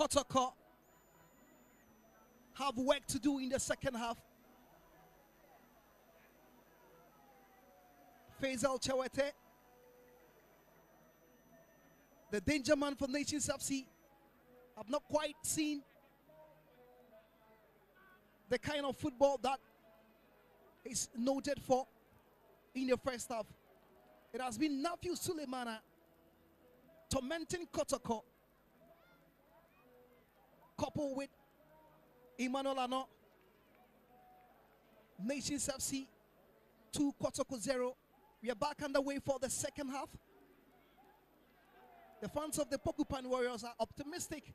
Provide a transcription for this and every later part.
Kotoko have work to do in the second half. Faisal Chawete, the danger man for Nations FC, have not quite seen the kind of football that is noted for in the first half. It has been Nafiu Suleimana tormenting Kotoko, coupled with Emmanuel Ano. Nations FC 2, Kotoko 0. We are back underway for the second half. The fans of the Porcupine Warriors are optimistic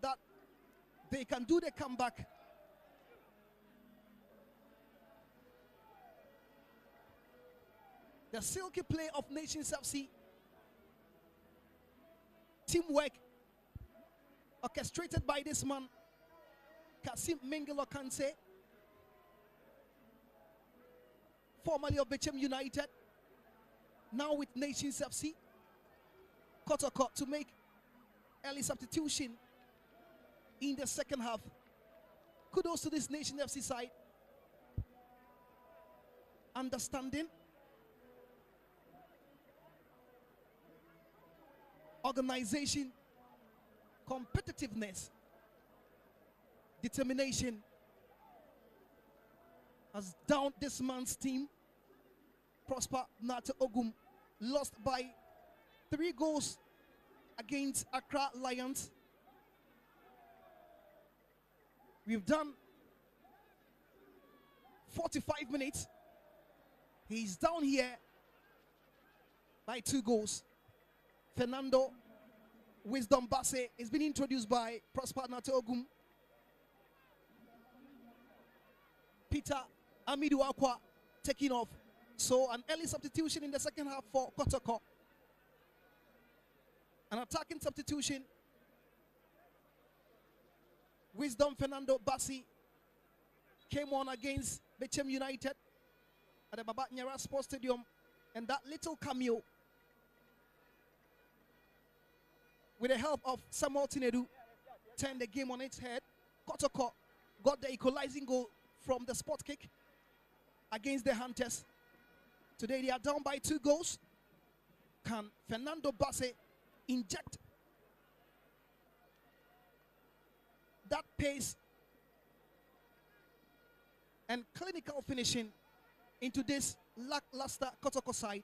that they can do the comeback. The silky play of Nations FC, teamwork orchestrated by this man, Kasim Mengelo Kanse, formerly of Bechem United, now with Nations FC. Kotoko to make early substitution in the second half. Kudos to this Nation FC side. Understanding, organization, competitiveness, determination has downed this man's team. Prosper Nate Ogum lost by 3 goals against Accra Lions. We've done 45 minutes. He's down here by 2 goals. Fernando Wisdom Basse is being introduced by Prosper Nate Ogum. Peter Amidu Akwa taking off. So an early substitution in the second half for Kotoko. An attacking substitution. Wisdom Fernando Bassi came on against Bechem United at the Baba Nyara Sports Stadium. And that little cameo, with the help of Samuel Tinedu, turned the game on its head. Kotoko got the equalizing goal from the spot kick against the Hunters. Today they are down by 2 goals. Can Fernando Basse inject that pace and clinical finishing into this lackluster Kotoko side?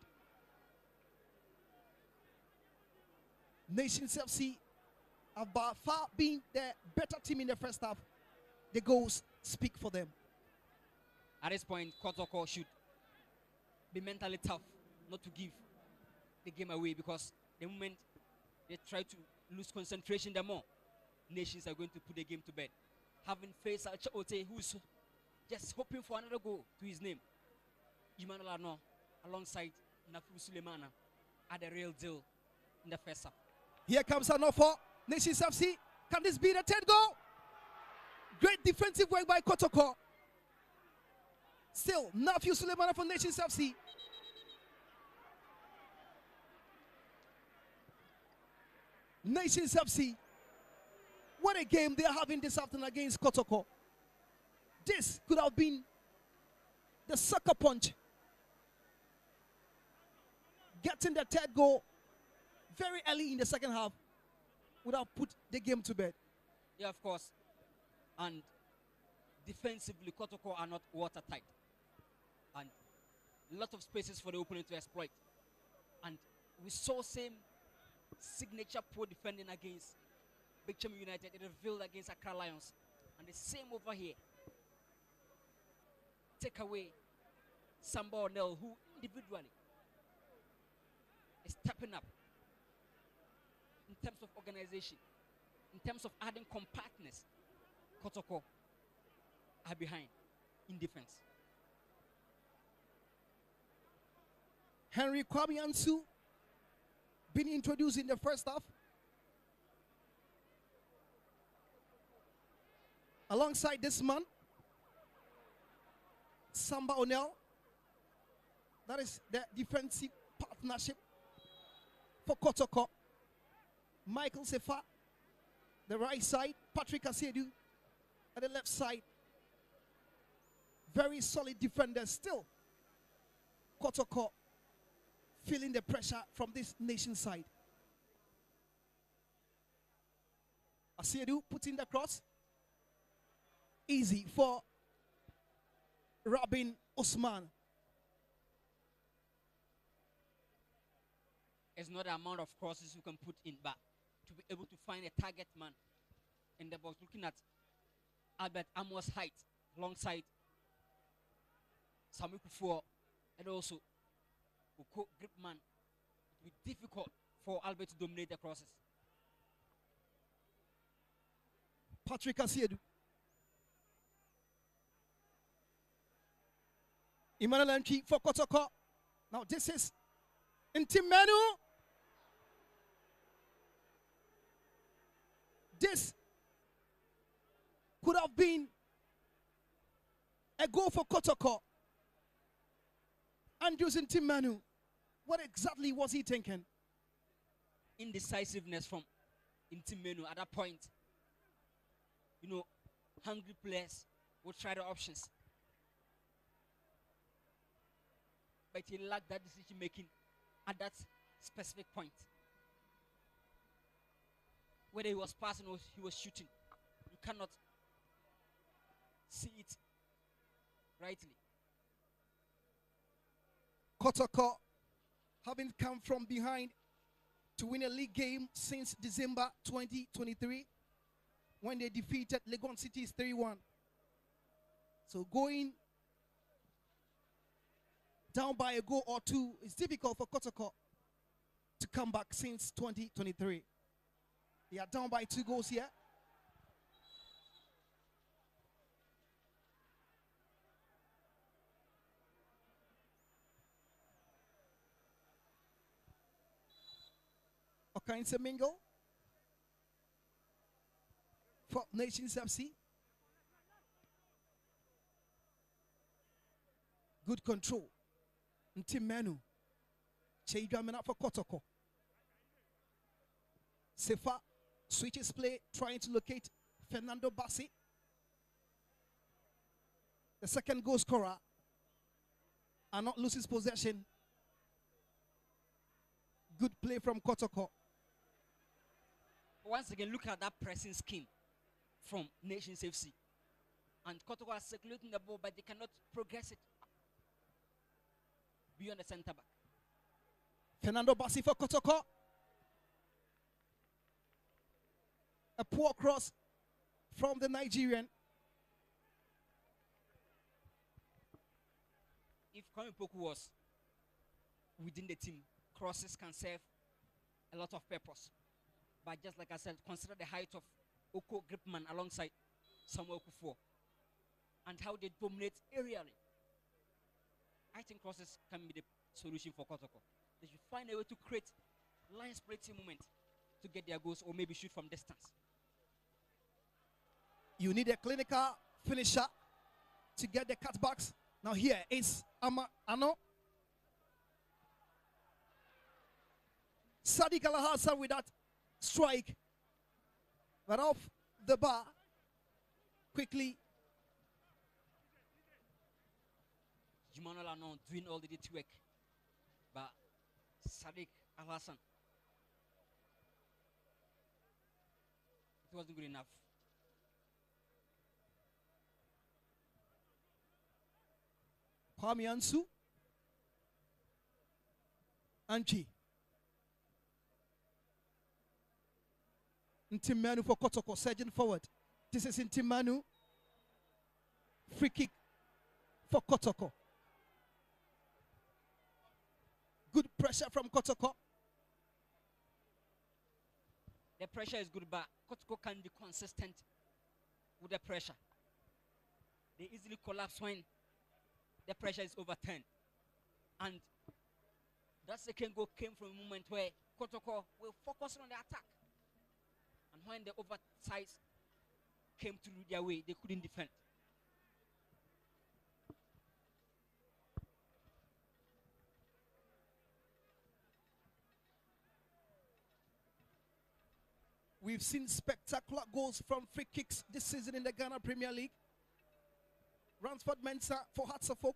Nations FC have by far been the better team in the first half. The goals speak for them. At this point, Kotoko should be mentally tough not to give the game away, because the moment they try to lose concentration, the more Nations are going to put the game to bed. Having Faisal Chaote, who's just hoping for another goal to his name, Emmanuel Ano alongside Nafiu Suleimana are the real deal in the first half. Here comes Ano for Nations FC. Can this be the 3rd goal? Great defensive work by Kotoko. Still, Nafiu Suleimana for Nations FC. Nations FC. What a game they are having this afternoon against Kotoko. This could have been the sucker punch. Getting the 3rd goal very early in the second half would have put the game to bed. Yeah, of course. And defensively, Kotoko are not watertight. And a lot of spaces for the opponent to exploit. And we saw same signature poor defending against Bechem United. It revealed against Accra Lions. And the same over here. Take away Samba O'Neill, who individually is stepping up in terms of organization, in terms of adding compactness. Kotoko are behind in defense. Henry Kwabiansu being introduced in the first half. Alongside this man, Samba O'Neill. That is the defensive partnership for Kotoko. Michael Sefa The right side, Patrick Asiedu. At the left side, very solid defenders still. Kotoko feeling the pressure from this nation side. Asiedu putting the cross. Easy for Robin Osman. It's not the amount of crosses you can put in, but to be able to find a target man in the box, looking at Albert Amos' height alongside Sami Kufuor and also Oko Gripman, it will be difficult for Albert to dominate the crosses. Patrick Asiedu. Emmanuel entry for Kotoko. Now this is Ntimenu. This could have been a goal for Kotoko. Andrews Ntimenu. What exactly was he thinking? Indecisiveness from Ntimenu at that point. You know, hungry players will try the options. But he lacked that decision making at that specific point. Whether he was passing or he was shooting, you cannot see it rightly. Kotoko, having come from behind to win a league game since December 2023 when they defeated Legon Cities 3-1. So going down by a goal or two is difficult for Kotoko to come back since 2023. They are down by 2 goals here. Okainse Mingo for Nations FC. Good control. Ntimenu. Cheidramena for Kotoko. Sefa switches play, trying to locate Fernando Bassi. The second goal scorer. And not loses possession. Good play from Kotoko. Once again, look at that pressing scheme from Nations FC. And Kotoko are circulating the ball, but they cannot progress it beyond the center back. Fernando Bassi for Kotoko. A poor cross from the Nigerian. If Kwame Poku was within the team, crosses can serve a lot of purpose. But just like I said, consider the height of Oko Gripman alongside Samuel Kufuor and how they dominate aerially. I think crosses can be the solution for Kotoko. They should find a way to create line splitting moment to get their goals or maybe shoot from distance. You need a clinical finisher to get the cutbacks. Now here is Ano. Sadiq Al-Hassan with that strike. But off the bar. Quickly. Jumanol are now doing all the dirty work. But Sadiq Al-Hassan, it wasn't good enough. Kwame Ansu. Anchi. Ntimanu for Kotoko, surging forward. This is Ntimanu. Free kick for Kotoko. Good pressure from Kotoko. The pressure is good, but Kotoko can be consistent with the pressure. They easily collapse when the pressure is overturned. And that second goal came from a moment where Kotoko will focus on the attack. And when the oversize came to their way, they couldn't defend. We've seen spectacular goals from free kicks this season in the Ghana Premier League. Ransford Mensah for Hearts of Oak.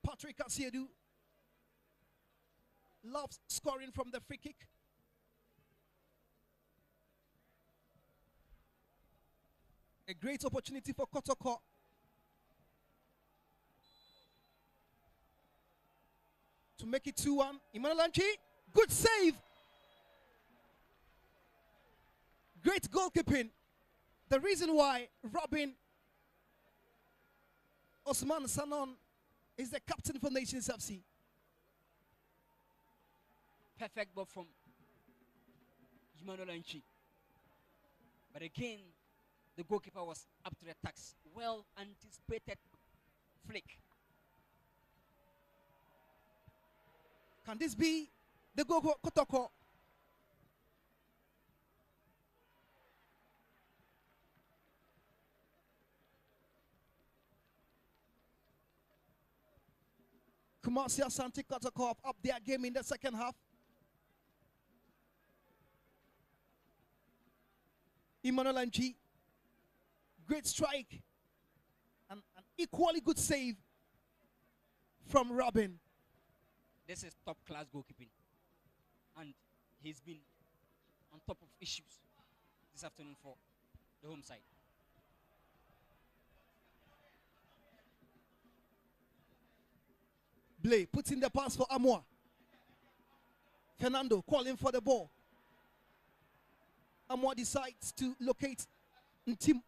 Patrick Asiedu loves scoring from the free kick. A great opportunity for Kotoko. To make it 2-1. Emmanuel Anchi, good save. Great goalkeeping. The reason why Robin Osman Sanon is the captain for Nations FC. Perfect ball from Emmanuel Anchi. But again, the goalkeeper was up to the task. Well anticipated flick. Can this be the goal for Kotoko? Vrs Asante Kotoko up their game in the second half. Emmanuel Anchi, great strike and an equally good save from Robin. This is top class goalkeeping, and he's been on top of issues this afternoon for the home side. Blay puts in the pass for Amwa. Fernando calling for the ball. Amwa decides to locate Ntim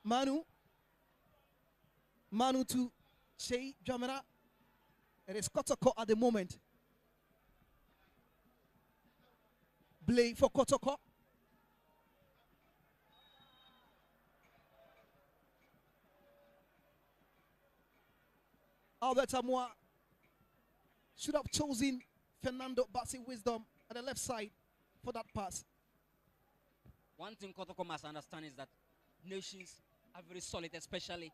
Manu. Manu to Shea Jamena. It is Kotoko at the moment. Blay for Kotoko. Albert Amwa should have chosen Fernando Bassi Wisdom at the left side for that pass. One thing Kotoko must understand is that nations are very solid, especially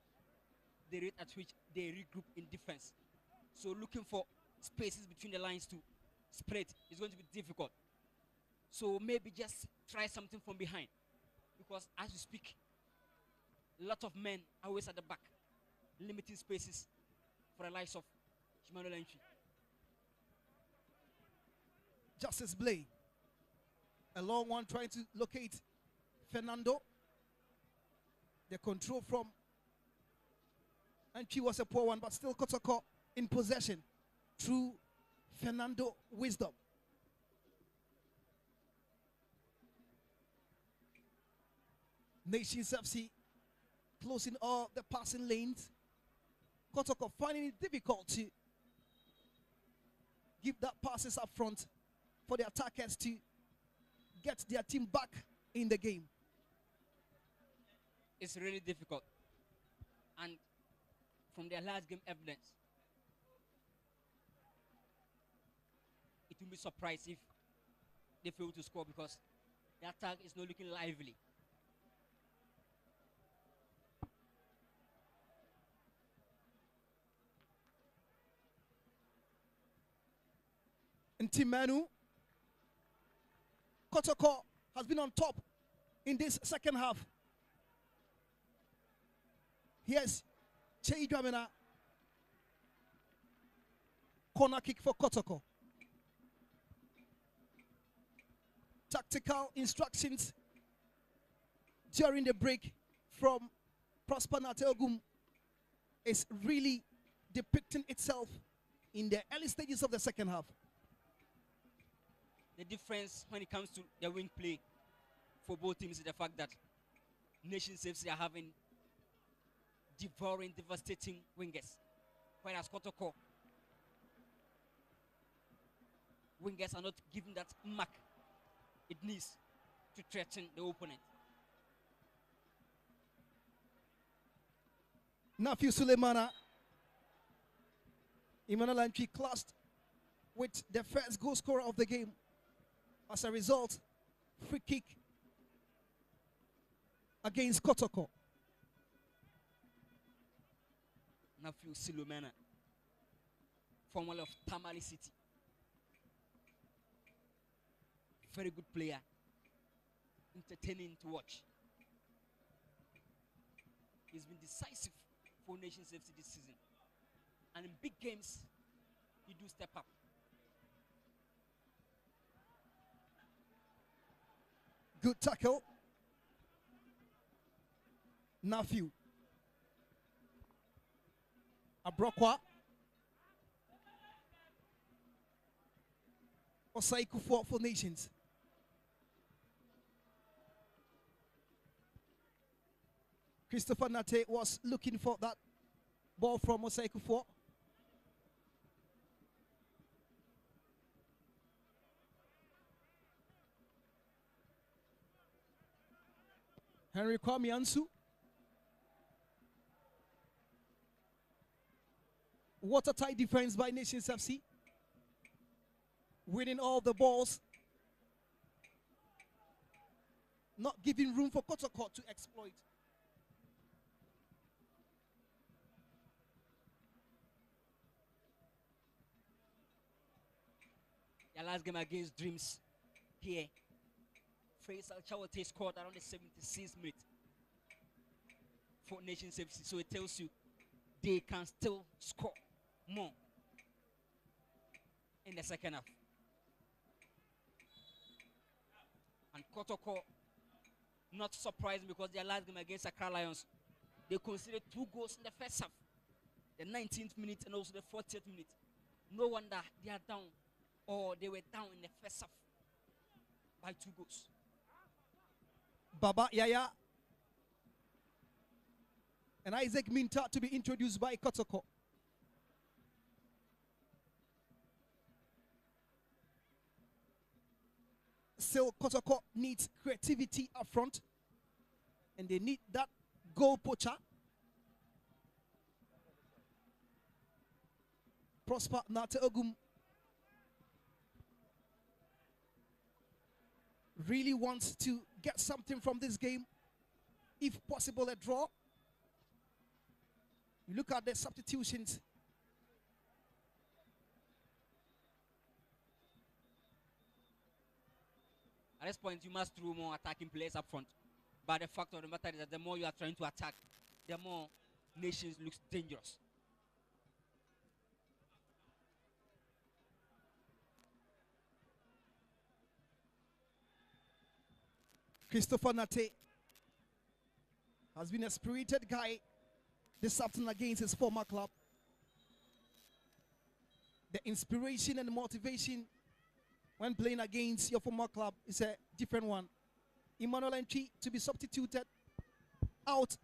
the rate at which they regroup in defense. So looking for spaces between the lines to spread is going to be difficult. So maybe just try something from behind. Because as you speak, a lot of men are always at the back, limiting spaces for the likes of Emmanuel Anchi. Justice Blay. A long one trying to locate Fernando. The control from Anchi was a poor one, but still Kotoko in possession through Fernando Wisdom. Nations FC closing all the passing lanes. Kotoko finding it difficult to give that passes up front for the attackers to get their team back in the game. It's really difficult. And from their last game evidence, it will be surprised if they fail to score because the attack is not looking lively. Ntimanu. Kotoko has been on top in this second half. Here's Chei Dramina. Corner kick for Kotoko. Tactical instructions during the break from Prosper Natelgum is really depicting itself in the early stages of the second half. The difference when it comes to the wing play for both teams is the fact that Nations FC are having devouring, devastating wingers, whereas Kotoko wingers are not giving that mark it needs to threaten the opponent. Nafiu Suleimana. Emmanuel Anchi classed with the first goal scorer of the game. As a result, free kick against Kotoko. Nafiu Suleimana, formerly of Tamale City, very good player, entertaining to watch. He's been decisive for Nations FC this season, and in big games, he do step up. Good tackle. Nafiu. Abrokwa. Osaiku for Nations. Christopher Nate was looking for that ball from Osaiku 4. Henry Kwame Ansu. Watertight defense by Nations FC. Winning all the balls. Not giving room for Kotoko to exploit. Their last game against Dreams here, Faisal Chawate scored around the 76th minute for Nations FC. So it tells you they can still score more in the second half. And Kotoko, not surprising because their last game against Accra Lions, they conceded 2 goals in the first half, the 19th minute and also the 40th minute. No wonder they are down, or they were down in the first half by 2 goals. Baba Yaya and Isaac Minta to be introduced by Kotoko. Still, Kotoko needs creativity up front, and they need that goal poacher. Prosper Nate Ogum really wants to get something from this game, if possible a draw. You look at the substitutions. At this point, you must throw more attacking players up front. But the fact of the matter is that the more you are trying to attack, the more Nations looks dangerous. Christopher Nate has been a spirited guy this afternoon against his former club. The inspiration and motivation when playing against your former club is a different one. Emmanuel Entry to be substituted out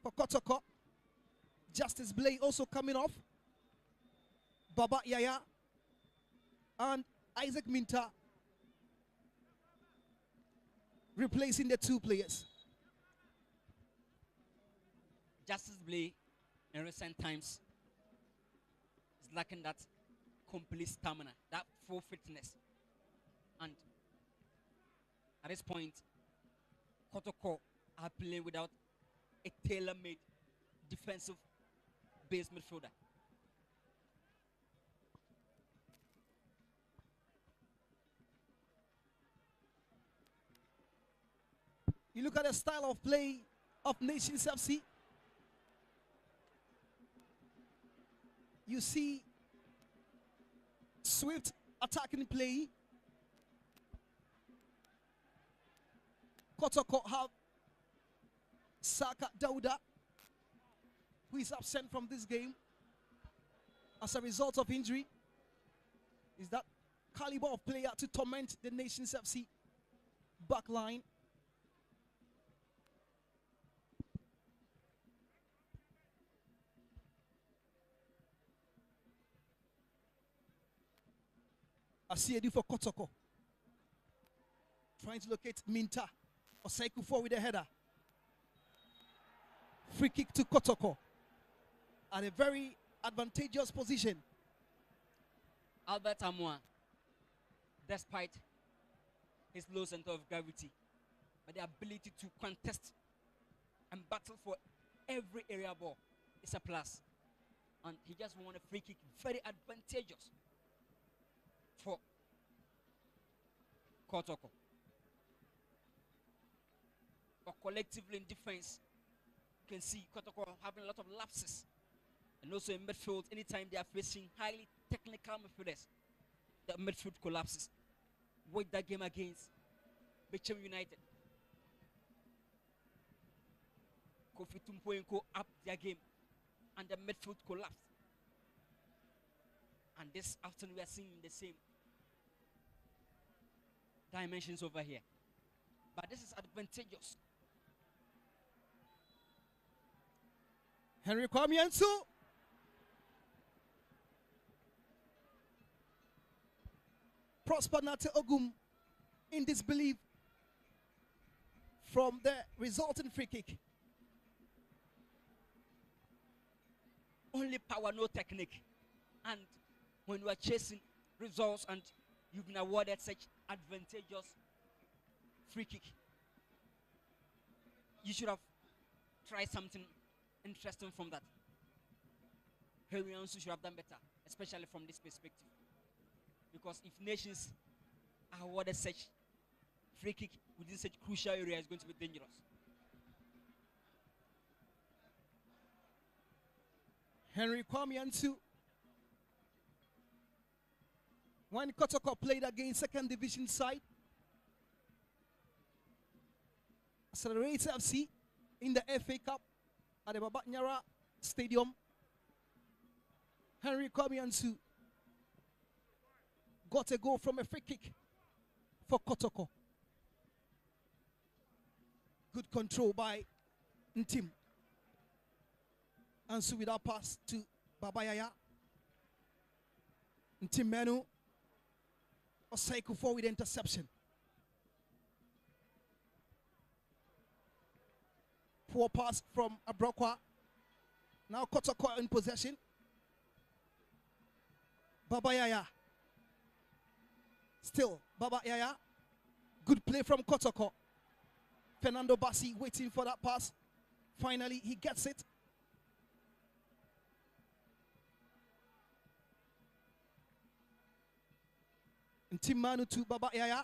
for Kotoko. Justice Blay also coming off. Baba Yaya and Isaac Minta replacing the 2 players. Justice Blay in recent times is lacking that complete stamina, that full fitness. And at this point, Kotoko are playing without a tailor-made defensive base midfielder. You look at the style of play of Nations FC. You see swift attacking play. Kotoko have Saka Dauda, who is absent from this game as a result of injury. Is that caliber of player to torment the Nations FC back line? Asiedu for Kotoko. Trying to locate Minta. Osaiku 4 with a header. Free kick to Kotoko. At a very advantageous position. Albert Amwa, despite his low center of gravity, but the ability to contest and battle for every area ball is a plus. And he just won a free kick, very advantageous. Kotoko. But collectively in defense, you can see Kotoko having a lot of lapses. And also in midfield, anytime they are facing highly technical midfielders, the midfield collapses. With that game against Bechem United. Kofi Tumpoenko up their game and the midfield collapsed. And this afternoon we are seeing the same dimensions over here. But this is advantageous. Henry Kwame Prosper Nate Ogum in disbelief from the resulting free kick. Only power, no technique. And when you are chasing results and you've been awarded such advantageous free kick, you should have tried something interesting from that. Henry also should have done better, especially from this perspective. Because if nations are awarded such free kick within such crucial area, it's going to be dangerous. Henry Kwame when Kotoko played against second division side, Accelerates FC in the FA Cup at the Babanyara Stadium, Henry Kwame got a goal from a free kick for Kotoko. Good control by Ntim. Ansu with that pass to Babayaya. Ntim Menu. Oseiku forward interception. Poor pass from Abrokwa. Now Kotoko in possession. Babayaya. Still, Babayaya. Good play from Kotoko. Fernando Bassi waiting for that pass. Finally, he gets it. Ntimanu to Babayaya.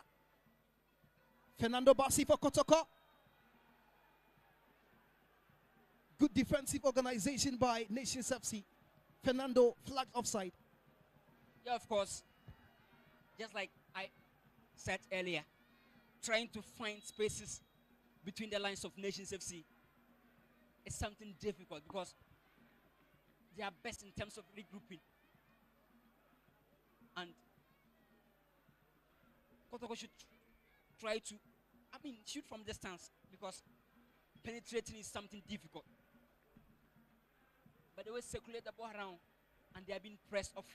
Fernando Bassi for Kotoko. Good defensive organization by Nations FC. Fernando flagged offside. Yeah, of course. Just like I said earlier, trying to find spaces between the lines of Nations FC is something difficult because they are best in terms of regrouping. And Kotoko should try to, shoot from distance because penetrating is something difficult. But they will circulate the ball around and they are being pressed off.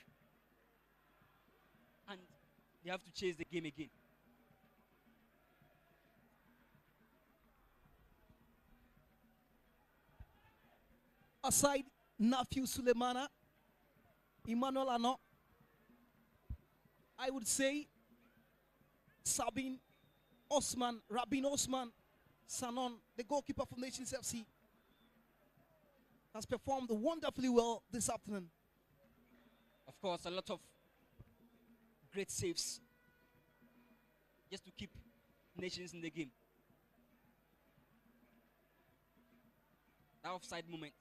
And they have to chase the game again. Aside Nafiu Sulemana, Emmanuel Ano, I would say Rabin Osman Sanon, the goalkeeper for Nations FC, has performed wonderfully well this afternoon. Of course, a lot of great saves just to keep Nations in the game. That offside moment.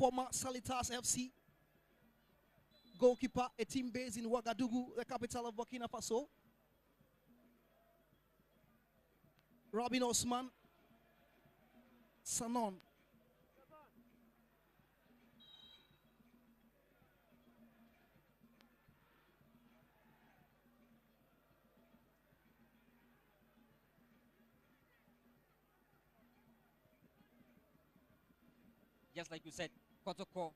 Former Salitas FC goalkeeper, a team based in Ouagadougou, the capital of Burkina Faso. Rabin Osman Sanon. Just like you said, Kotoko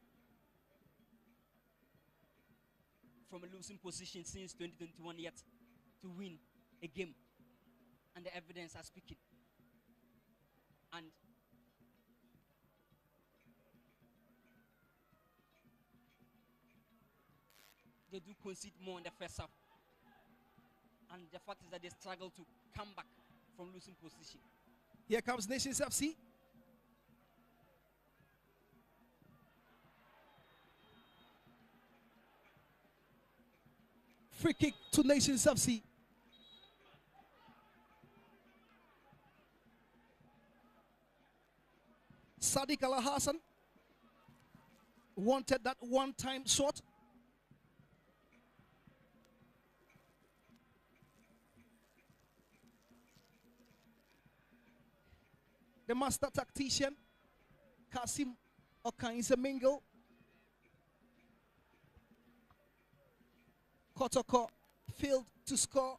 from a losing position since 2021 yet to win a game. And the evidence are speaking. And they do concede more in the first half. And the fact is that they struggle to come back from losing position. Here comes Nations FC. Free kick to Nations FC. Sadiq Al Hassan wanted that one-time shot. The master tactician, Kasim Okainsemingo. Kotoko failed to score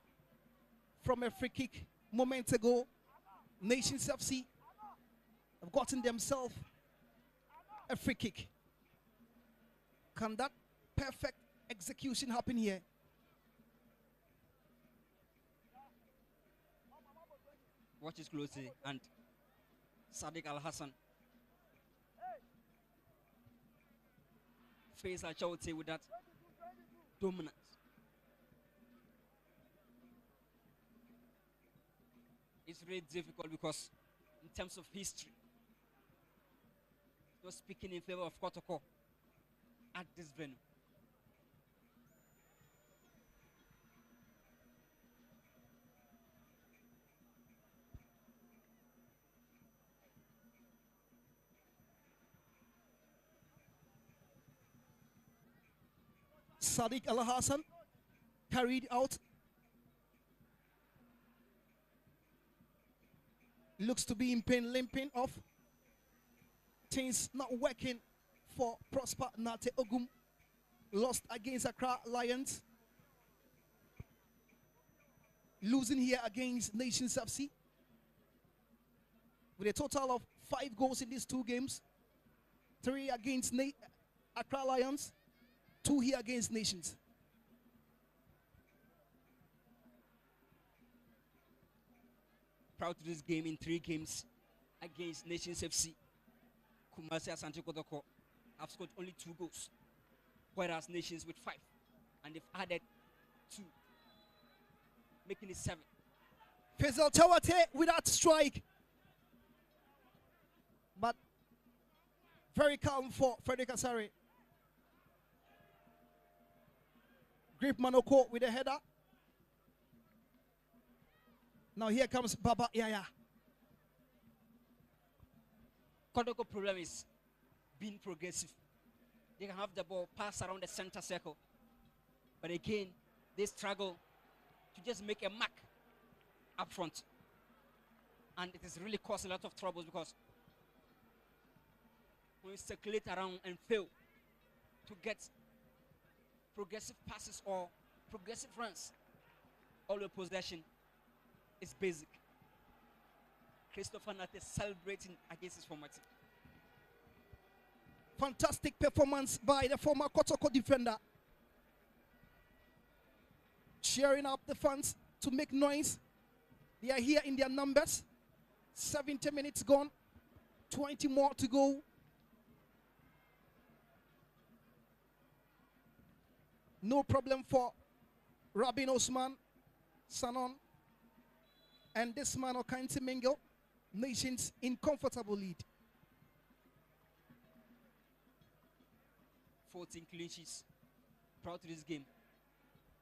from a free kick moments ago. Nations FC have gotten themselves a free kick. Can that perfect execution happen here? Watch this closely, and Sadiq Al Hassan face Al-Chawti with that dominance. It's really difficult because in terms of history, it was speaking in favor of Kotoko at this venue. Sadiq Al Hassan carried out. Looks to be in pain, limping off. Things not working for Prosper Nate Ogum. Lost against Accra Lions. Losing here against Nations FC. With a total of 5 goals in these 2 games. 3 against Accra Lions. 2 here against Nations. Proud to this game in 3 games against Nations FC. Vrs Asante Kotoko have scored only 2 goals, whereas Nations with 5, and they've added 2, making it 7. Faisal Chawate with that strike, but very calm for Frederick Asare. Grip Manoko with a header. Now here comes Baba Yaya. Kotoko problem is being progressive. They can have the ball pass around the center circle, but again, they struggle to just make a mark up front. And it has really caused a lot of troubles because when you circulate around and fail to get progressive passes or progressive runs, all your possession is basic. Christopher Nate celebrating against his former team. Fantastic performance by the former Kotoko defender. Cheering up the fans to make noise. They are here in their numbers. 70 minutes gone. 20 more to go. No problem for Rabin Osman, Sanon, and this man Okainti Mingo. Nations in comfortable lead. 14 clean sheets. Proud to this game.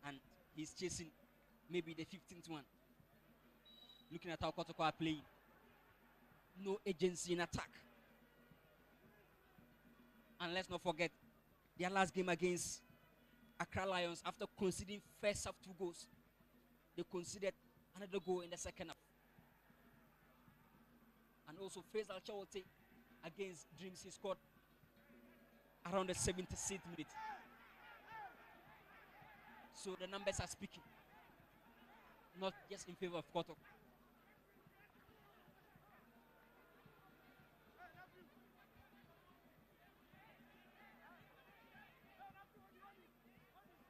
And he's chasing maybe the 15th one. Looking at how Kotoko are playing. No agency in attack. And let's not forget, their last game against Accra Lions, after conceding first half 2 goals, they conceded another goal in the second half. And also Faisal Chawate against Dreams, he scored around the 76th minute. So the numbers are speaking, not just in favor of Kotoko.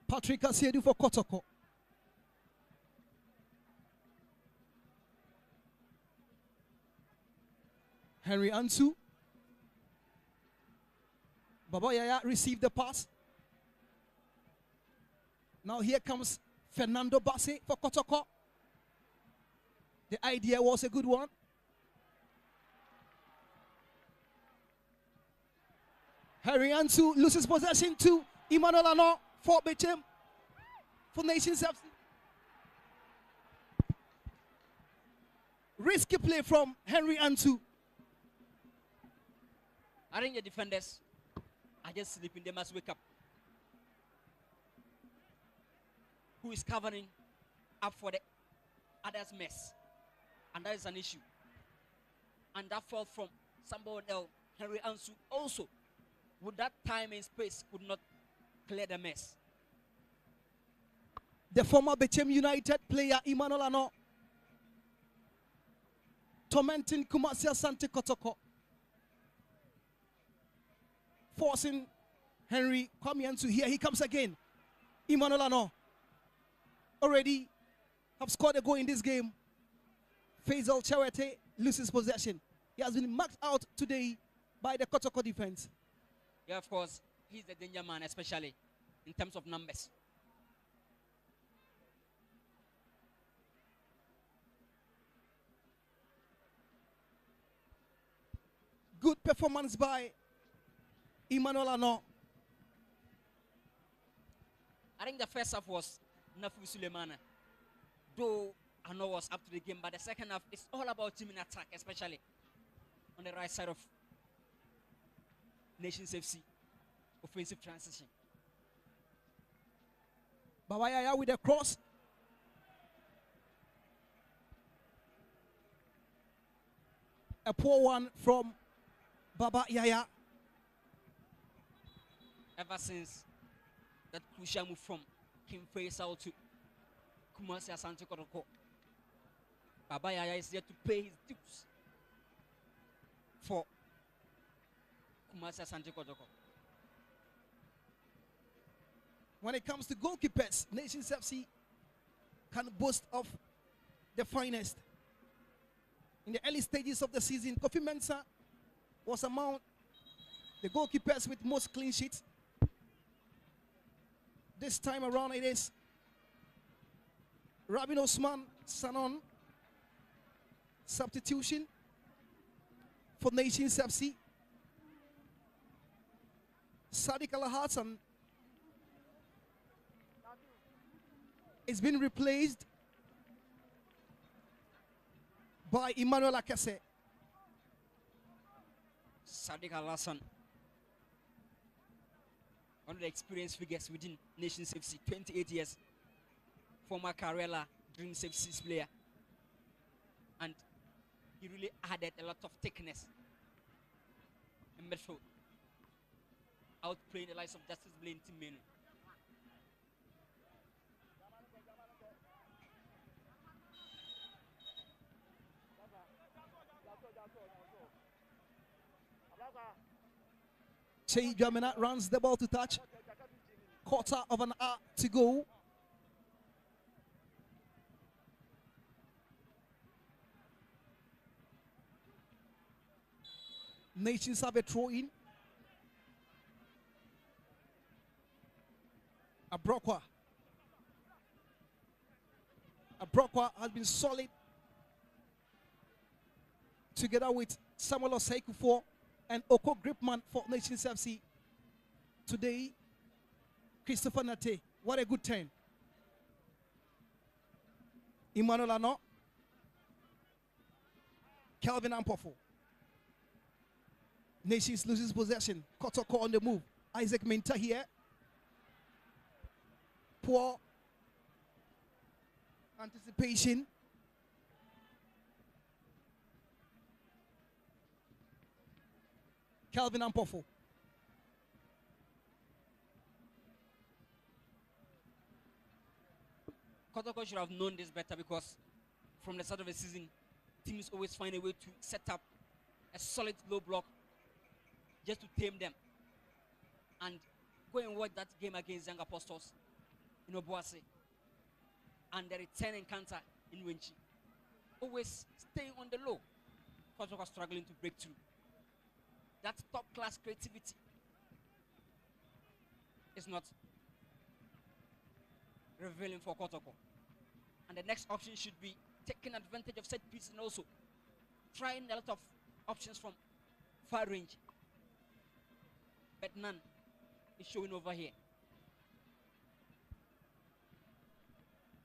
Patrick Asiedu for Kotoko. Henry Ansu. Baba Yaya received the pass. Now here comes Fernando Bassi for Kotoko. The idea was a good one. Harry Ansu loses possession to Emmanuel Ano for Bechem for Nations FC. Risky play from Henry Ansu. I think the defenders are just sleeping. They must wake up. Who is covering up for the others' mess? And that is an issue. And that fall from somebody else, Henry Ansu, also, with that time and space, could not clear the mess. The former Bechem United player, Emmanuel Ano, tormenting Vrs Asante Kotoko, forcing Henry Kwame. Here he comes again. Emmanuel Ano already have scored a goal in this game. Faisal Chawete loses possession. He has been marked out today by the Kotoko defense. Yeah, of course, he's the danger man, especially in terms of numbers. Good performance by Emmanuel Ano. I think the first half was Nafu Suleimana. Though Ano was up to the game, but the second half is all about team in attack, especially on the right side of Nations FC. Offensive transition. Bawayaya with a cross. A poor one from Baba Yaya. Ever since that crucial move from Kim Faisal to Vrs Asante Kotoko, Baba Yaya is there to pay his dues for Vrs Asante Kotoko. When it comes to goalkeepers, Nations FC can boast of the finest. In the early stages of the season, Kofi Mensah was among the goalkeepers with most clean sheets. This time around it is Rabin Osman Sanon, substitution for Nations FC. Sadiq Al-Hassan is being replaced by Emmanuel Akase. Sadiq Al-Hassan, one of the experienced figures within Nations FC, 28 years, former Karela Dreams FC's player, and he really added a lot of thickness in midfield, outplaying the likes of Justice Blaine Timenu. Che Jamina runs the ball to touch. Quarter of an hour to go. Nations have a throw in. Abrokwa has been solid together with Samuel Osei-Kuffour and Oko Gripman for Nations FC. Today, Christopher Nate, what a good turn. Emmanuel Ano, Calvin Ampofo. Nations loses possession. Kotoko on the move. Isaac Minta here. Poor anticipation. Calvin Ampofo. Kotoko should have known this better, because from the start of the season, teams always find a way to set up a solid low block just to tame them. And go and watch that game against Young Apostles in Obuasi and the return encounter in Wenchi. Always staying on the low. Kotoko struggling to break through. That top-class creativity is not revealing for Kotoko. And the next option should be taking advantage of set pieces and also trying a lot of options from far range. But none is showing over here.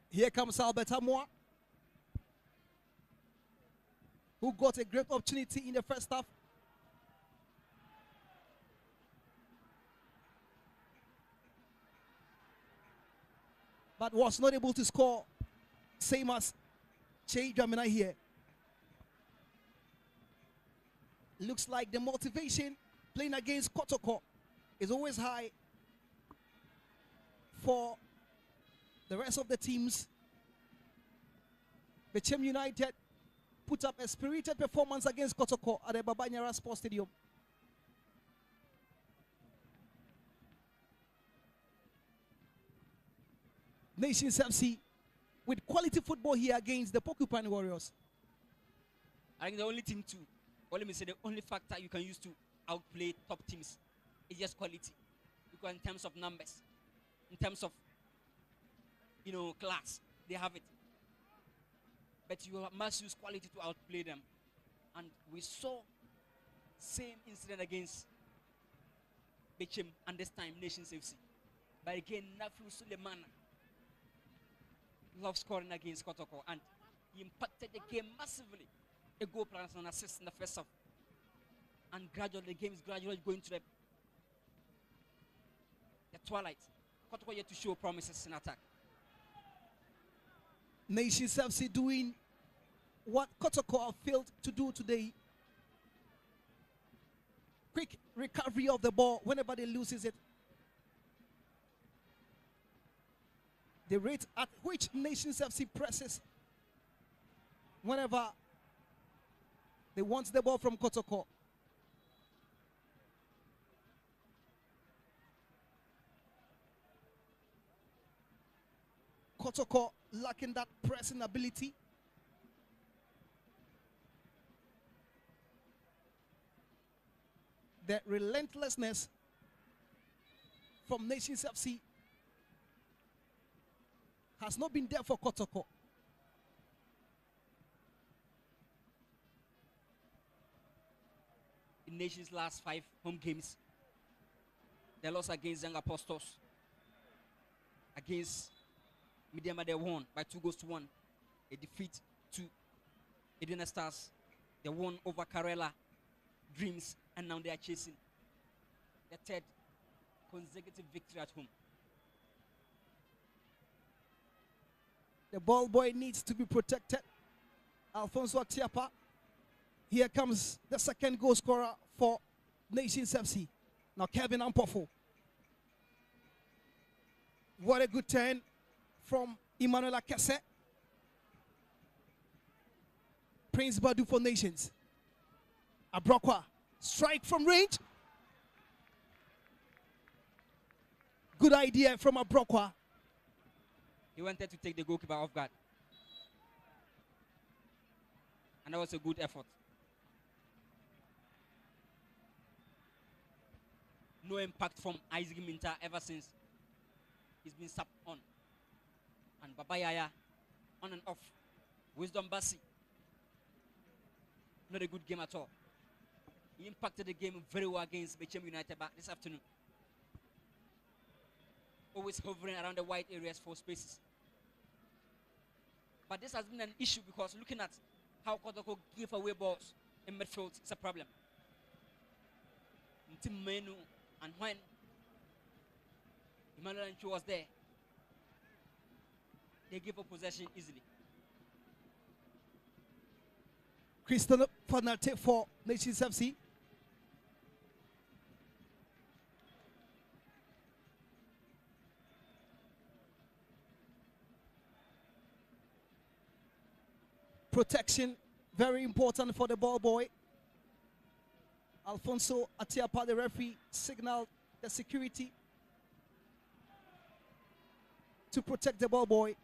Here comes Albert Amoa, who got a great opportunity in the first half. But was not able to score, same as Che Dramina here. Looks like the motivation playing against Kotoko is always high for the rest of the teams. TECHIMAN United put up a spirited performance against Kotoko at the Babanyara Sports Stadium. Nations FC with quality football here against the Porcupine Warriors. I think the only team to, or let me say the only factor you can use to outplay top teams is just quality. Because in terms of numbers, in terms of, class, they have it. But you must use quality to outplay them. And we saw same incident against TECHIMAN and this time Nations FC. But again, Nafu Suleiman loves scoring against Kotoko and he impacted the game massively. A goal plus an assist in the first half. And gradually the game is gradually going to the twilight. Kotoko yet to show promises in attack. Nations FC doing what Kotoko have failed to do today. Quick recovery of the ball whenever they loses it. The rate at which Nations FC presses whenever they want the ball from Kotoko. Kotoko lacking that pressing ability. The relentlessness from Nations FC has not been there for Kotoko. In Nations' last 5 home games, they lost against Young Apostles, against Mediama they won by 2-1. A defeat to Edina Stars. They won over Karela Dreams, and now they are chasing the 3rd consecutive victory at home. The ball boy needs to be protected. Alfonso Atiapa. Here comes the 2nd goal scorer for Nations FC. Now Kevin Ampofo. What a good turn from Emmanuel Akese. Prince Badu for Nations. Abrokwa. Strike from range. Good idea from Abrokwa. He wanted to take the goalkeeper off guard. And that was a good effort. No impact from Isaac Minta ever since he's been subbed on. And Babayaya on and off. Wisdom Bassi. Not a good game at all. He impacted the game very well against TECHIMAN United this afternoon. Always hovering around the wide areas for spaces. But this has been an issue because looking at how Kotoko give away balls in midfield is a problem. Menu and when Emmanuel Ancho was there, they give up possession easily. Cristiano Fanate for Nations FC. Protection, very important for the ball boy. Alfonso Atiapa, the referee, signaled the security to protect the ball boy.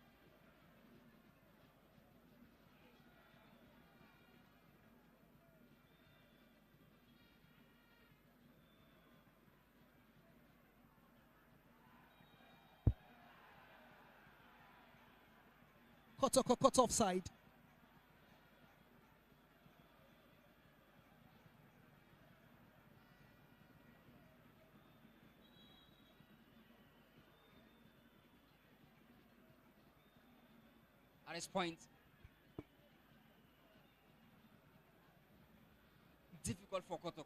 Kotoko cut offside. At this point, difficult for Kotoko.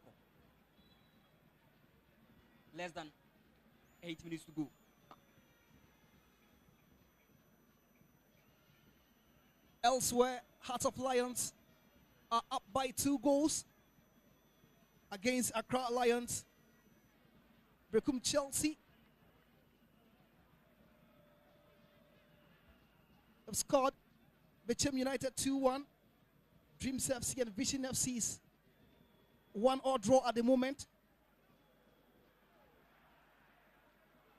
Less than 8 minutes to go. Elsewhere, Hearts of Lions are up by 2 goals against Accra Lions. Brecum Chelsea have scored. Bechem United 2-1. Dreams FC and Vision FC's 1-1 draw at the moment.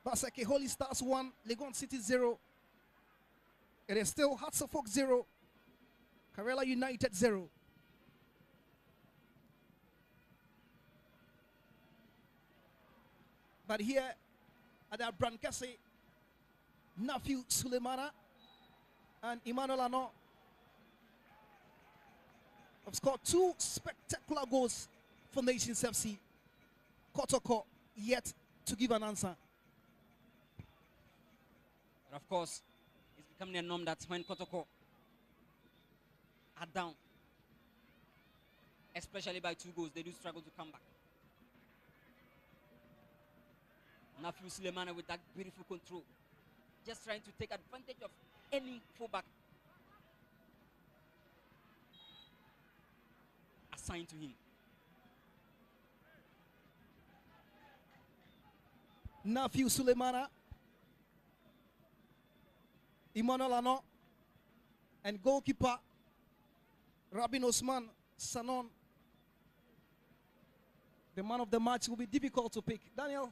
Basake Holy Stars 1, Legon City 0. It is still Hearts of Oak 0, Karela United 0. But here at the Brankase, Nafiu Sulemana and Emmanuel Ano have scored 2 spectacular goals for Nations FC. Kotoko yet to give an answer. But of course, it's becoming a norm that when Kotoko are down, especially by 2 goals, they do struggle to come back. Nafiu Sulemana with that beautiful control, just trying to take advantage of any fullback assigned to him. Nafiu Sulemana, Emmanuel Ano, and goalkeeper Rabin Osman Sanon. The man of the match will be difficult to pick. Daniel,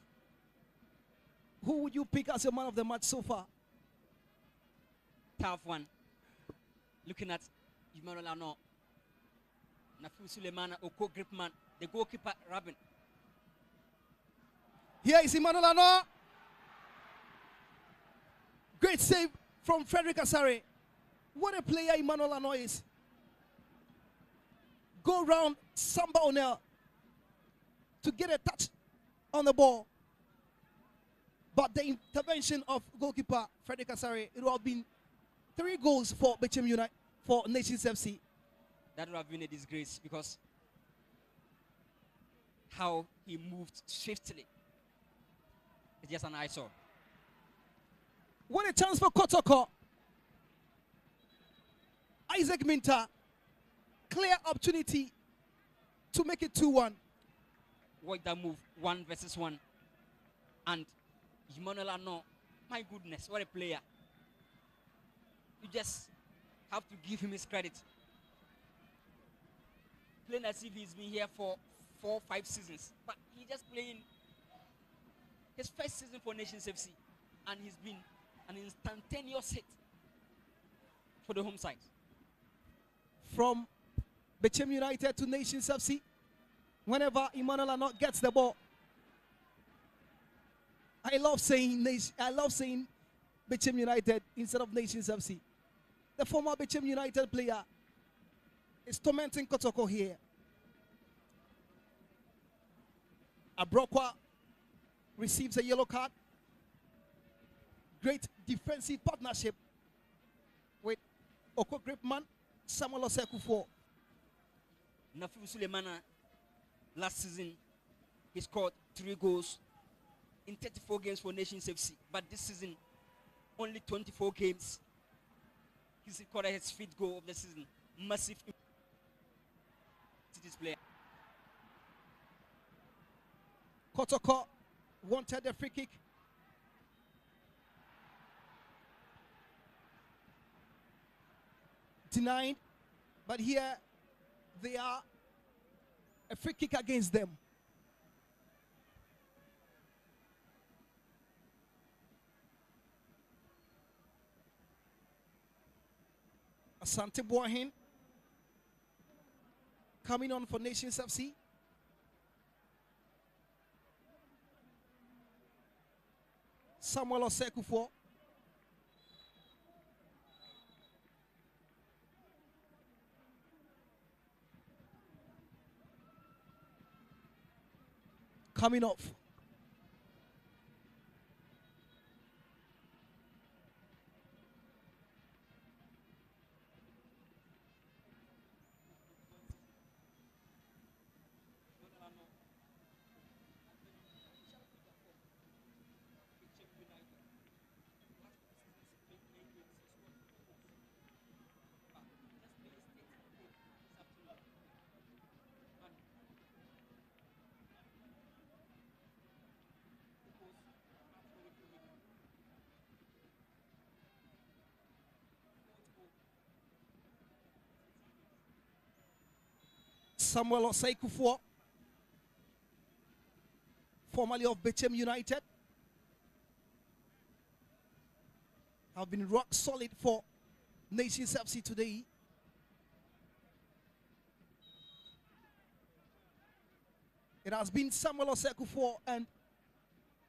who would you pick as your man of the match so far? Tough one. Looking at Emmanuel Ano, Nafiu Sulemana, Oko Gripman, the goalkeeper Rabin. Here is Emmanuel Ano. Great save from Frederick Asare. What a player Emmanuel Ano is. Go round Samba O'Neill to get a touch on the ball. But the intervention of goalkeeper Frederick Asare, it would have been 3 goals for Bechem United, for Nations FC. That would have been a disgrace because how he moved swiftly. It's just an eyesore. What a chance for Kotoko. Isaac Minta, clear opportunity to make it 2-1. Watch that move, 1 versus 1. And Emmanuel Ano, my goodness, what a player. You just have to give him his credit. Playing as if he's been here for 4 or 5 seasons. But he's just playing his first season for Nations FC. And he's been an instantaneous hit for the home side. From Bechem United to Nations FC, whenever Emmanuel Ano gets the ball, I love saying Bechem United instead of Nations FC. The former Bechem United player is tormenting Kotoko here. Abrokwa receives a yellow card. Great defensive partnership with Oko Gripman, Samuel Osekufo. Nafiu Sulemana, last season, he scored 3 goals in 34 games for Nations FC. But this season, only 24 games. He's recorded his 5th goal of the season. Massive to this player. Kotoko wanted a free kick. Denied, but here they are a free kick against them. Asante Boahin coming on for Nations FC. Samuel Osekufo. coming off. Samuel Osei Kufuor, formerly of Bechem United, have been rock solid for Nations FC today. It has been Samuel Osei Kufuor and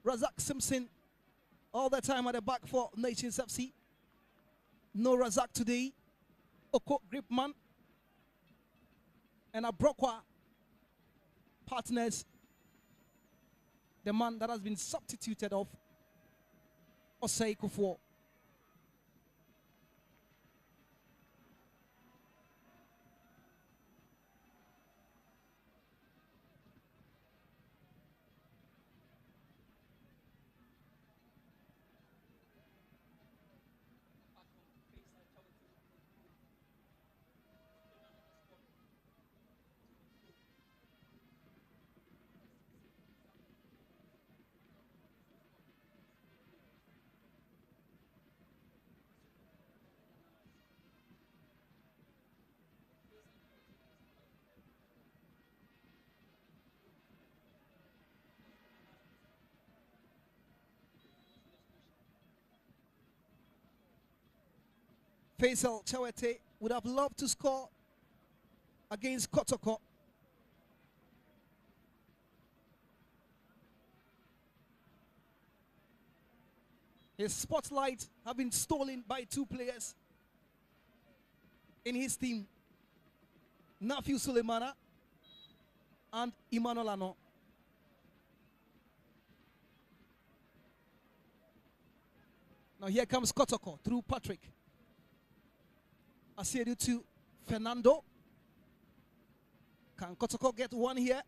Razak Simpson all the time at the back for Nations FC. No Razak today. Oko Gripman and Abrokwa partners. The man that has been substituted of Osei Kufuor. Faisal Chawete would have loved to score against Kotoko. His spotlight have been stolen by two players in his team, Nafiu Sulemana and Emmanuel Ano. Now here comes Kotoko through Patrick. Asiedu to Fernando. Can Kotoko get one here?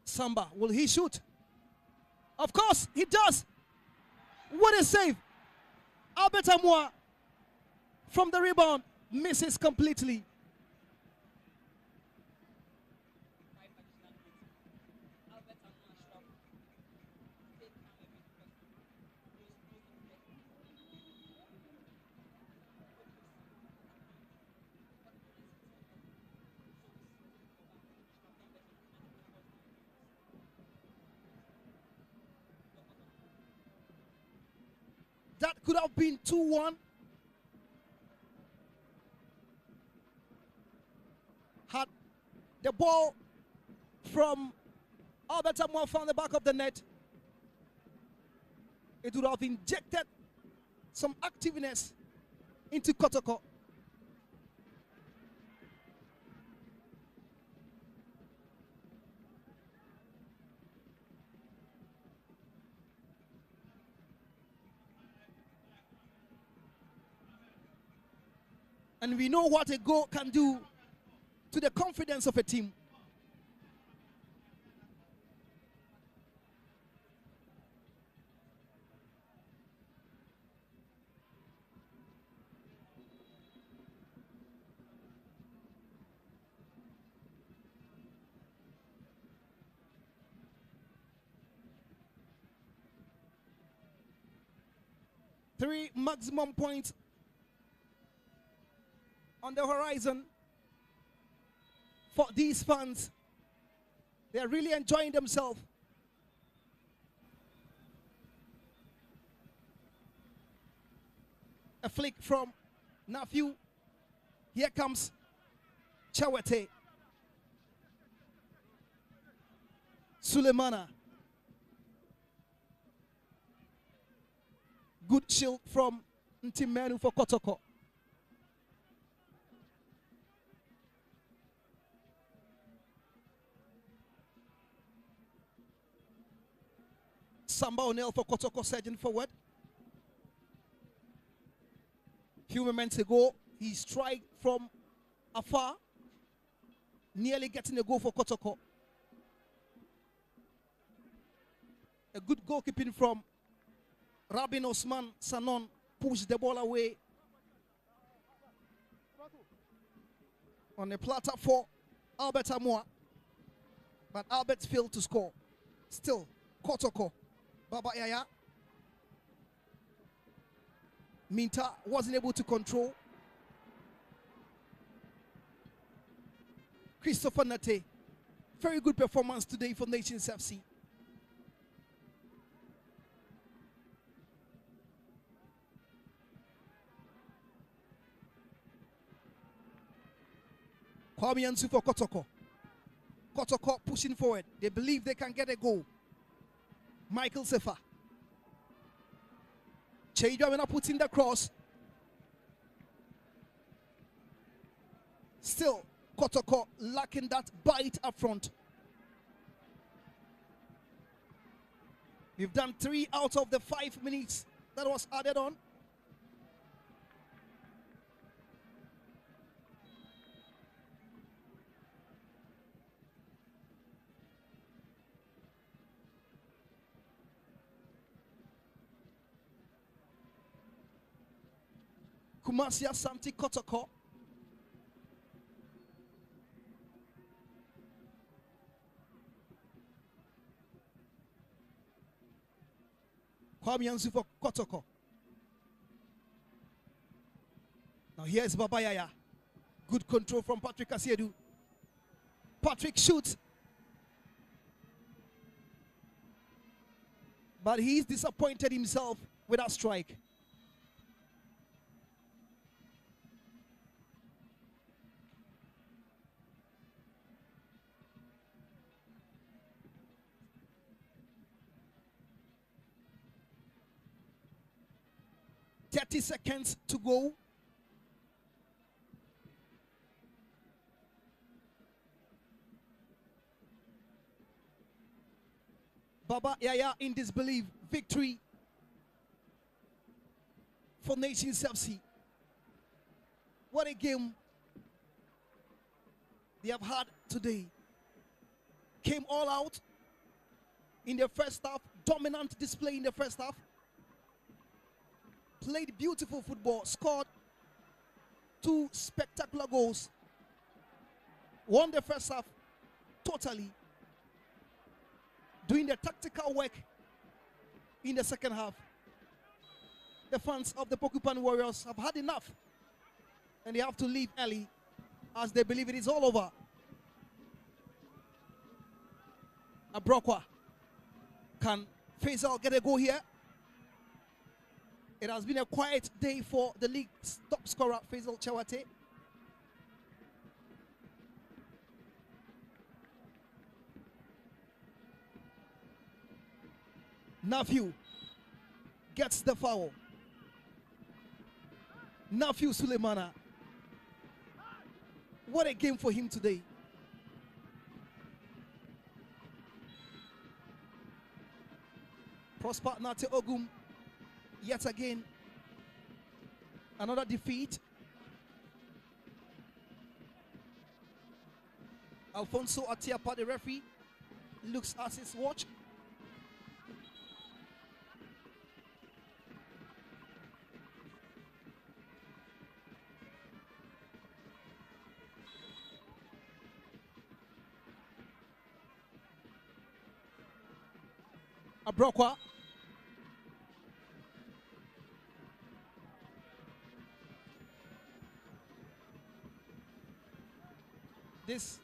Samba, will he shoot? Of course, he does. What a save. Albert Amoa from the rebound misses completely. That could have been 2-1. Had the ball from Albert Amoa found the back of the net, it would have injected some activeness into Kotoko. And we know what a goal can do to the confidence of a team. Three maximum points on the horizon for these fans. They are really enjoying themselves. A flick from Nafiu. Here comes Chawete. Sulemana. Good shield from Ntimenu for Kotoko. Samba O'Neill for Kotoko surging forward. Few moments ago, he struck from afar, nearly getting a goal for Kotoko. A good goalkeeping from Rabin Osman Sanon pushed the ball away on the platter for Albert Amoa, but Albert failed to score. Still, Kotoko, Baba Yaya. Minta wasn't able to control. Christopher Nate, very good performance today for Nations FC. Kwame Yansu for Kotoko. Kotoko pushing forward. They believe they can get a goal. Michael Sefa. Cheidwamena puts in the cross. Still, Kotoko lacking that bite up front. We've done 3 out of the 5 minutes that was added on. Vrs Asante Kotoko. Kwame Yansu for Kotoko. Now here's Baba Yaya. Good control from Patrick Asiedu. Patrick shoots. But he's disappointed himself with that strike. Seconds to go. Baba Yaya in disbelief. Victory for Nations FC. What a game they have had today. Came all out in the first half. Dominant display in the first half. Played beautiful football, scored 2 spectacular goals, won the first half totally, doing the tactical work in the second half. The fans of the Porcupine Warriors have had enough and they have to leave early as they believe it is all over. Abrokwa, can Faisal get a goal here? It has been a quiet day for the league's top scorer, Faisal Chawate. Nafiu gets the foul. Nafiu Sulemana. What a game for him today. Prosper Nate Ogum. Yet again, another defeat. Alfonso Atiapa, the referee, looks at his watch. Abrokwa. This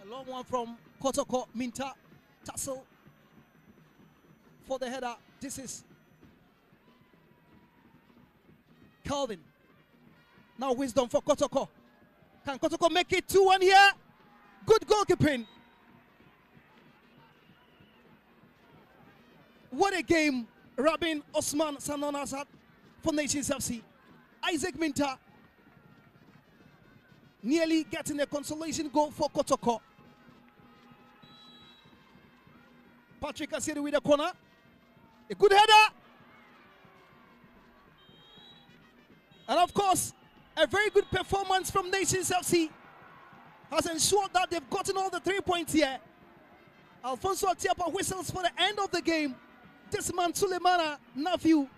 a long one from Kotoko. Minta tussle for the header. This is Calvin. Now wisdom for Kotoko. Can Kotoko make it 2-1 here? Good goalkeeping. What a game Rabin Osman Sanon has had for Nations FC. Isaac Minta nearly getting a consolation goal for Kotoko. Patrick Asiri with the corner. A good header. And of course, a very good performance from Nations FC has ensured that they've gotten all the 3 points here. Alfonso Atiapa whistles for the end of the game. This man, Sulemana Nephew,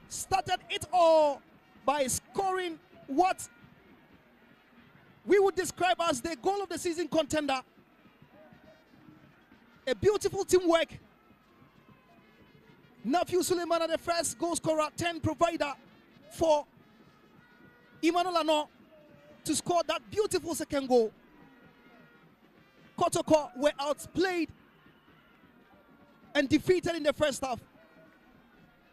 started it all by scoring what we would describe as the goal of the season contender. A beautiful teamwork. Nephew Sulemana, the first goal scorer, 10 provider for Emmanuel Ano to score that beautiful second goal. Kotoko were outplayed and defeated in the first half.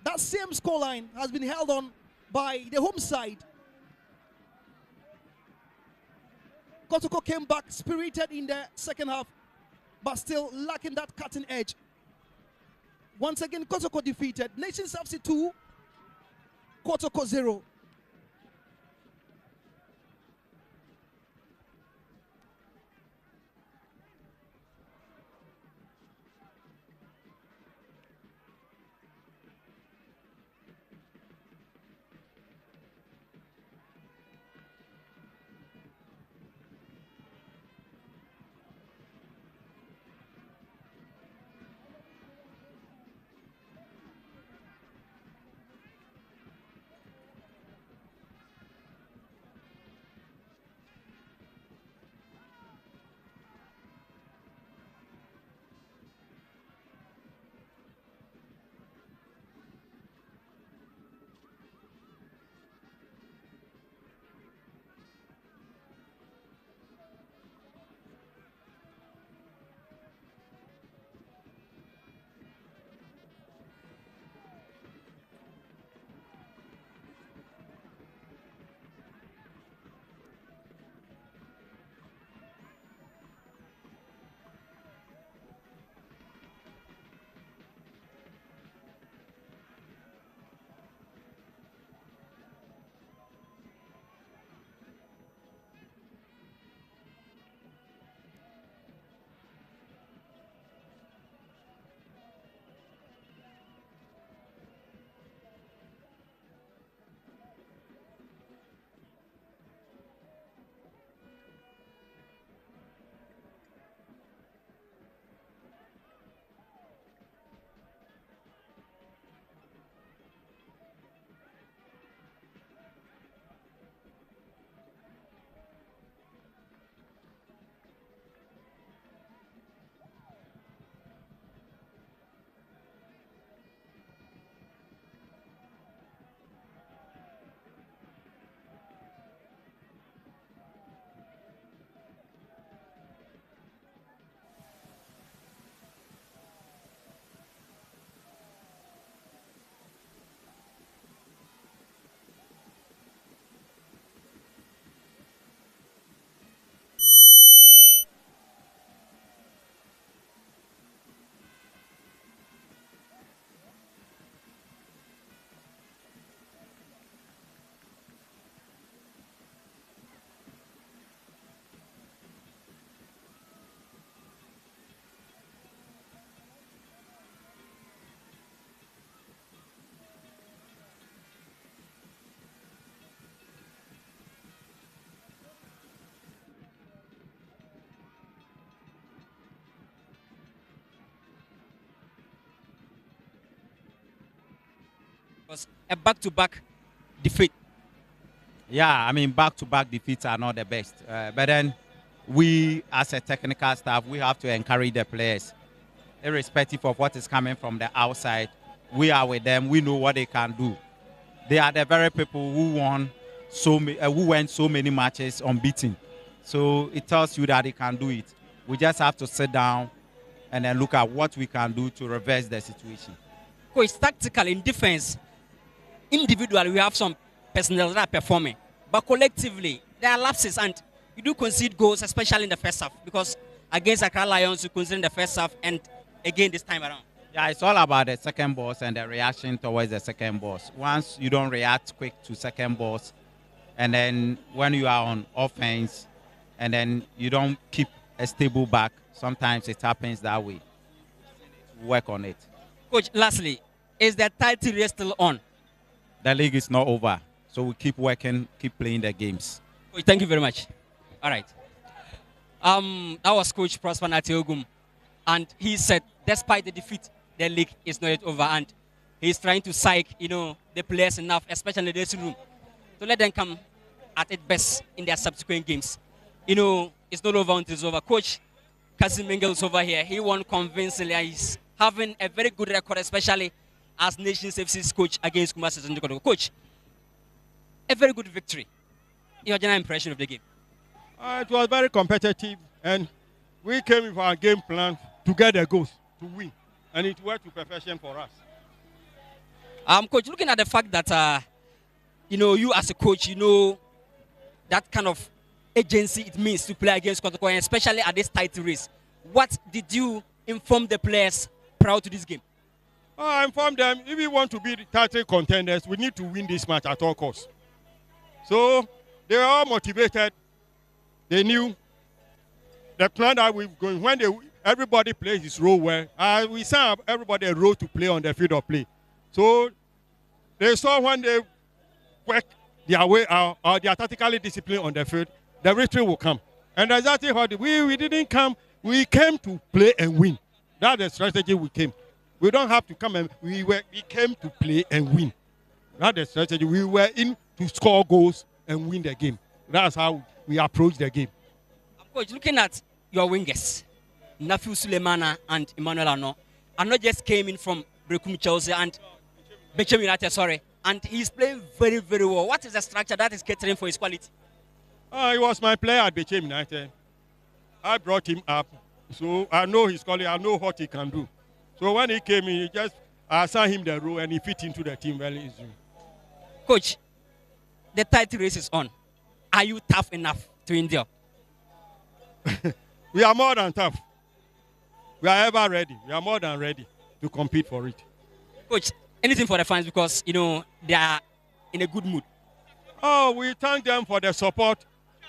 That same scoreline has been held on by the home side. Kotoko came back spirited in the second half, but still lacking that cutting edge. Once again, Kotoko defeated. Nations FC 2, Kotoko 0. Was a back-to-back defeat. Yeah, I mean, back-to-back defeats are not the best. But then we, as a technical staff, we have to encourage the players, irrespective of what is coming from the outside. We are with them. We know what they can do. They are the very people who won who went so many matches unbeaten. So it tells you that they can do it. We just have to sit down and then look at what we can do to reverse the situation. Coach, tactical in defense, individually we have some personnel that are performing, but collectively there are lapses and you do concede goals, especially in the first half, because against Accra Lions you concede in the first half and again this time around. Yeah, it's all about the second balls and the reaction towards the second balls. Once you don't react quick to second balls, and then when you are on offense, and then you don't keep a stable back, sometimes it happens that way. work on it. Coach, lastly, is the title race still on? The league is not over, so we keep working, keep playing the games. Coach, thank you very much. All right. That was Coach Prosper Natiogum, and he said, despite the defeat, the league is not yet over, and he's trying to psych, the players enough, especially in the dressing room, to let them come at its best in their subsequent games. It's not over until it's over. Coach Kazim Mengel is over here. He won convincingly. He's having a very good record, especially as Nations FC's coach against Kumasi Asante Kotoko. Coach, a very good victory. Your general impression of the game? It was very competitive, and we came with our game plan to get the goals, to win, and it worked to perfection for us. Coach, looking at the fact that you as a coach, that kind of agency it means to play against Kotoko, and especially at this title race. What did you inform the players prior to this game? I informed them, if we want to be the title contenders, we need to win this match at all costs. So they were all motivated. They knew the plan that we're going. When everybody plays his role well, we sent everybody a role to play on the field of play. So they saw when they work their way out, or they are tactically disciplined on the field, the victory will come. And exactly what we didn't come. We came to play and win. That's the strategy we came. We don't have to come and we came to play and win. That's the strategy. We were in to score goals and win the game. That's how we approach the game. Coach, looking at your wingers, Nafiu Sulemana and Emmanuel Ano just came in from Brekum Chelsea and Bechem United, and he's playing very, very well. What is the structure that is catering for his quality? He was my player at Bechem United. I brought him up, so I know his quality, I know what he can do. So when he came in, I assigned him the role and he fit into the team very easily. Coach, the title race is on. Are you tough enough to endure? We are more than tough. We are ever ready. We are more than ready to compete for it. Coach, anything for the fans because, they are in a good mood. Oh, we thank them for the support,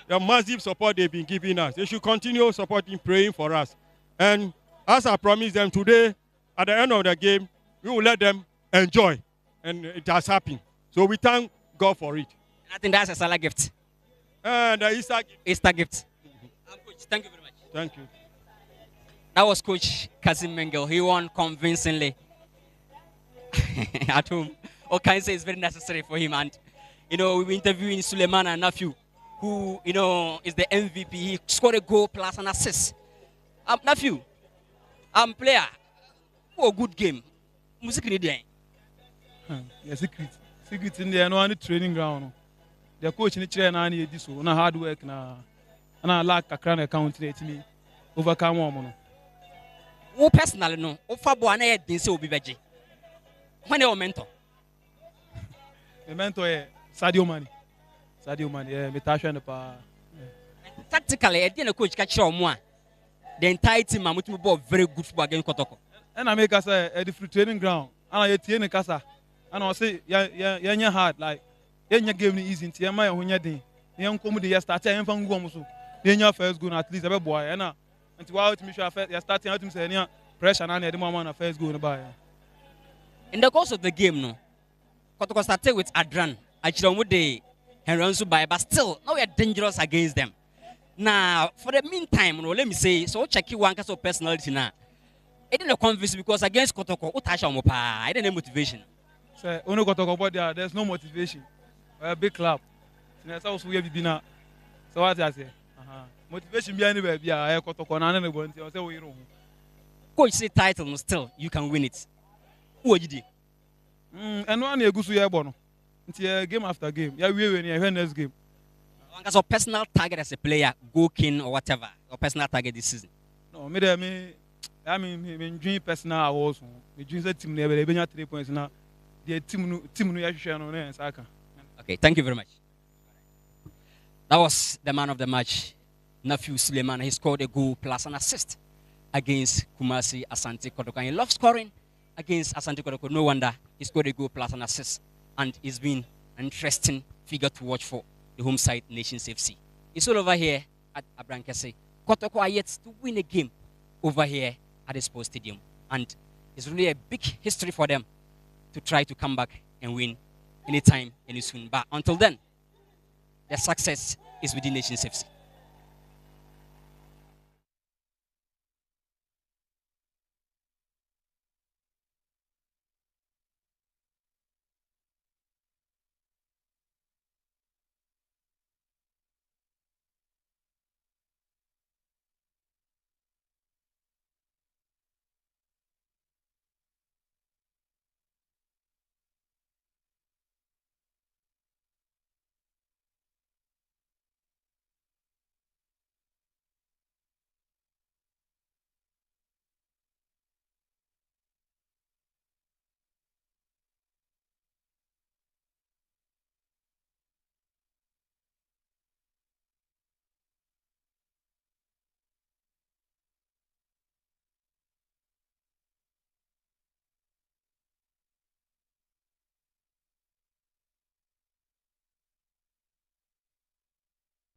the massive support they've been giving us. They should continue supporting, praying for us. And as I promised them today, at the end of the game, we will let them enjoy. And it has happened. So we thank God for it. I think that's a Salah gift. And the Easter gift. Easter gift. Coach, thank you very much. Thank you. That was Coach Kazim Mengel. He won convincingly at home. All kinds say it's very necessary for him. And, we were interviewing Suleiman and Nafiu, who, is the MVP. He scored a goal plus an assist. Nafiu, player, oh, good game. Music in Yeah, secret in there, no any training ground. The coach in the chair na any this so na hard work na lack kakra account me overcome one. Wo personally no, o fa bo na e din se obi beje. When your mentor? The mentor is Sadio Mane. Yeah, me tasha na pa. Tactically, the coach catch your mo. The entire team amutu ball very good football against Kotoko. And I make us a different training ground. And I tie ne kasa. And I say yeah hard like yeah game ni easy nti my ho nya den. Yeah nkom dey start e mfa ngu omo so. Yeah first goal at least e be boy and until while to me sure first you starting out to say any pressure na the mama na first goal no buy. In the course of the game no, Kotoko started with Adran. Achiromu dey Henry by, but still now we are dangerous against them. Now for the meantime, no, let me say so check you one case of personality now. It didn't convince because against Kotoko, utasha mo pa. I didn't motivation. So only Kotoko but there's no motivation. A big club. So we be na. So what I say? Motivation be anywhere be a Kotoko na na go nti o say we ro. Coach say title still you can win it. Who did you? And one egusu ye bo no. Nti game after game. Ya we next game. One case of personal target as a player, go king or whatever. Or personal target this season. No, I mean, dream personal awards. We dream the team never been 3 points now. The team no yashu no na saka. Okay, thank you very much. That was the man of the match, Nafiu Suleiman. He scored a goal plus an assist against Kumasi Asante Kotoko. And he loves scoring against Asante Kotoko. No wonder he scored a goal plus an assist. And it's been an interesting figure to watch for the home side Nations FC. It's all over here at Abrankese. Kotoko are yet to win a game over here at the Sports Stadium. And It's really a big history for them to try to come back and win anytime, any soon. But until then, their success is within Nations FC.